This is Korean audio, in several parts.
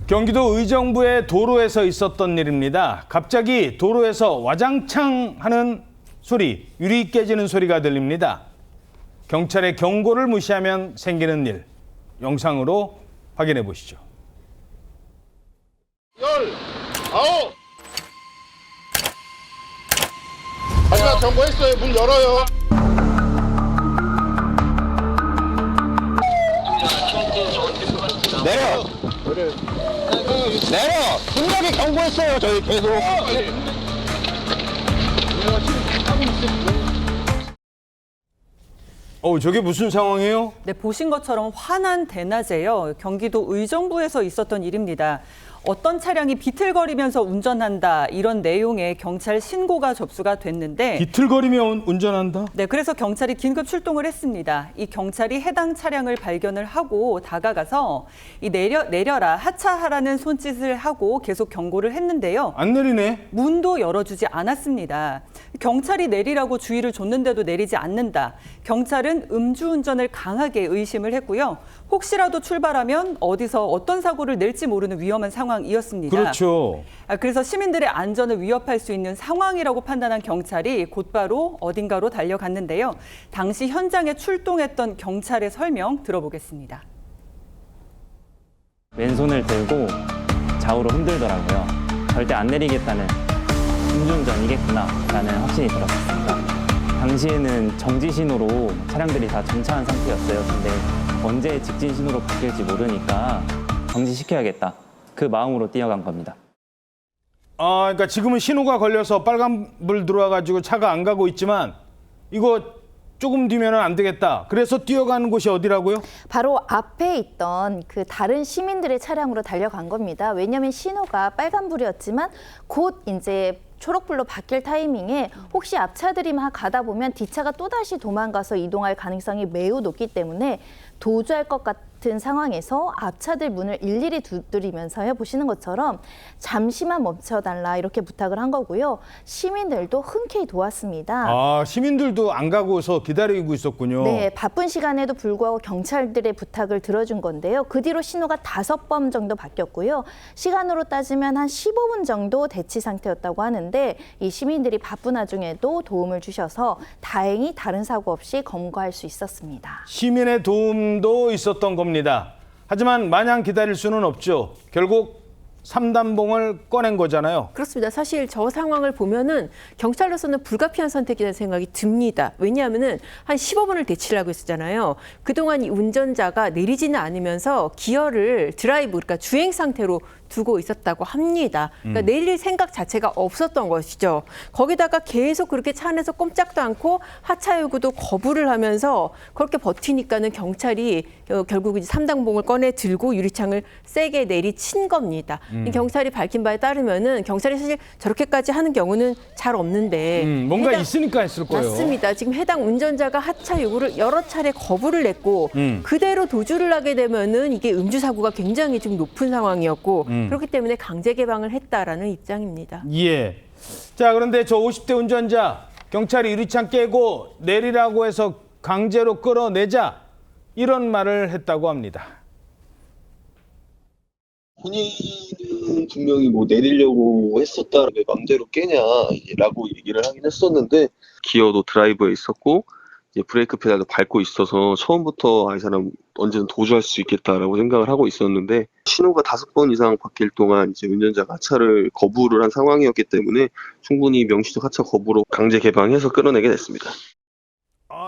경기도 의정부의 도로에서 있었던 일입니다. 갑자기 도로에서 와장창 하는 소리, 유리 깨지는 소리가 들립니다. 경찰의 경고를 무시하면 생기는 일, 영상으로 확인해 보시죠. 19. 마지막 경고했어요. 문 열어요. 내려! 분명히 경고했어요, 저희 계속. 저게 무슨 상황이에요? 네, 보신 것처럼 환한 대낮에요. 경기도 의정부에서 있었던 일입니다. 어떤 차량이 비틀거리면서 운전한다 이런 내용의 경찰 신고가 접수가 됐는데 비틀거리며 운전한다? 네, 그래서 경찰이 긴급 출동을 했습니다. 이 경찰이 해당 차량을 발견을 하고 다가가서 이 내려라 하차하라는 손짓을 하고 계속 경고를 했는데요. 안 내리네. 문도 열어주지 않았습니다. 경찰이 내리라고 주의를 줬는데도 내리지 않는다. 경찰은 음주운전을 강하게 의심을 했고요. 혹시라도 출발하면 어디서 어떤 사고를 낼지 모르는 위험한 상황이었습니다. 그렇죠. 그래서 시민들의 안전을 위협할 수 있는 상황이라고 판단한 경찰이 곧바로 어딘가로 달려갔는데요. 당시 현장에 출동했던 경찰의 설명 들어보겠습니다. 왼손을 들고 좌우로 흔들더라고요. 절대 안 내리겠다는 음주운전이겠구나라는 확신이 들었습니다. 당시에는 정지 신호로 차량들이 다 정차한 상태였어요. 근데 언제 직진 신호로 바뀔지 모르니까 정지시켜야겠다. 그 마음으로 뛰어간 겁니다. 그러니까 지금은 신호가 걸려서 빨간불 들어와가지고 차가 안 가고 있지만 이거 조금 뒤면은 안 되겠다. 그래서 뛰어가는 곳이 어디라고요? 바로 앞에 있던 그 다른 시민들의 차량으로 달려간 겁니다. 왜냐하면 신호가 빨간불이었지만 곧 이제 초록불로 바뀔 타이밍에 혹시 앞차들이 막 가다 보면 뒷차가 또다시 도망가서 이동할 가능성이 매우 높기 때문에 도주할 것 같은 상황에서 앞차들 문을 일일이 두드리면서요. 보시는 것처럼 잠시만 멈춰달라 이렇게 부탁을 한 거고요. 시민들도 흔쾌히 도왔습니다. 시민들도 안 가고서 기다리고 있었군요. 네, 바쁜 시간에도 불구하고 경찰들의 부탁을 들어준 건데요. 그 뒤로 신호가 5번 정도 바뀌었고요. 시간으로 따지면 한 15분 정도 대치 상태였다고 하는데 이 시민들이 바쁜 와중에도 도움을 주셔서 다행히 다른 사고 없이 검거할 수 있었습니다. 시민의 도움도 있었던 겁니다. 하지만 마냥 기다릴 수는 없죠. 결국 3단봉을 꺼낸 거잖아요. 그렇습니다. 사실 저 상황을 보면은 경찰로서는 불가피한 선택이라는 생각이 듭니다. 왜냐하면은 한 15분을 대치를 하고 있었잖아요. 그동안 이 운전자가 내리지는 않으면서 기어를 드라이브, 그러니까 주행 상태로 두고 있었다고 합니다. 그러니까 내릴 생각 자체가 없었던 것이죠. 거기다가 계속 그렇게 차 안에서 꼼짝도 않고 하차 요구도 거부를 하면서 그렇게 버티니까는 경찰이 결국 이제 3단봉을 꺼내 들고 유리창을 세게 내리친 겁니다. 경찰이 밝힌 바에 따르면은 경찰이 사실 저렇게까지 하는 경우는 잘 없는데 뭔가 있으니까 했을 거예요. 맞습니다. 지금 해당 운전자가 하차 요구를 여러 차례 거부를 했고 그대로 도주를 하게 되면은 이게 음주 사고가 굉장히 좀 높은 상황이었고 그렇기 때문에 강제 개방을 했다라는 입장입니다. 예. 자, 그런데 저 50대 운전자 경찰이 유리창 깨고 내리라고 해서 강제로 끌어내자 이런 말을 했다고 합니다. 본인은 분명히 뭐 내리려고 했었다, 왜 맘대로 깨냐라고 얘기를 하긴 했었는데 기어도 드라이브에 있었고 이제 브레이크 페달도 밟고 있어서 처음부터 이 사람 언제든 도주할 수 있겠다라고 생각을 하고 있었는데 신호가 5번 이상 바뀔 동안 이제 운전자가 하차를 거부를 한 상황이었기 때문에 충분히 명시적 하차 거부로 강제 개방해서 끌어내게 됐습니다.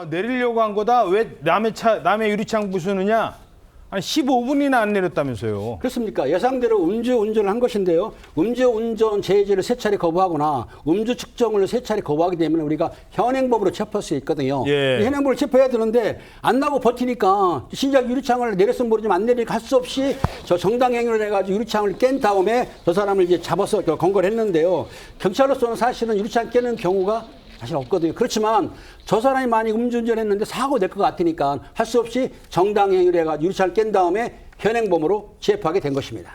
내리려고 한 거다. 왜 남의 유리창 부수느냐? 한 15분이나 안 내렸다면서요. 그렇습니까? 예상대로 음주운전을 한 것인데요. 음주운전 제지를 3차례 거부하거나 음주 측정을 3차례 거부하게 되면 우리가 현행범으로 체포할 수 있거든요. 예. 현행범을 체포해야 되는데 안 나고 버티니까 신작 유리창을 내렸으면 모르지만 안 내리니까 할 수 없이 저 정당행위를 해가지고 유리창을 깬 다음에 저 사람을 이제 잡아서 검거를 했는데요. 경찰로서는 사실은 유리창 깨는 경우가 사실 없거든요. 그렇지만 저 사람이 만약 음주운전했는데 사고 낼 것 같으니까 할 수 없이 정당행위를 해가지고 유리창을 깬 다음에 현행범으로 체포하게 된 것입니다.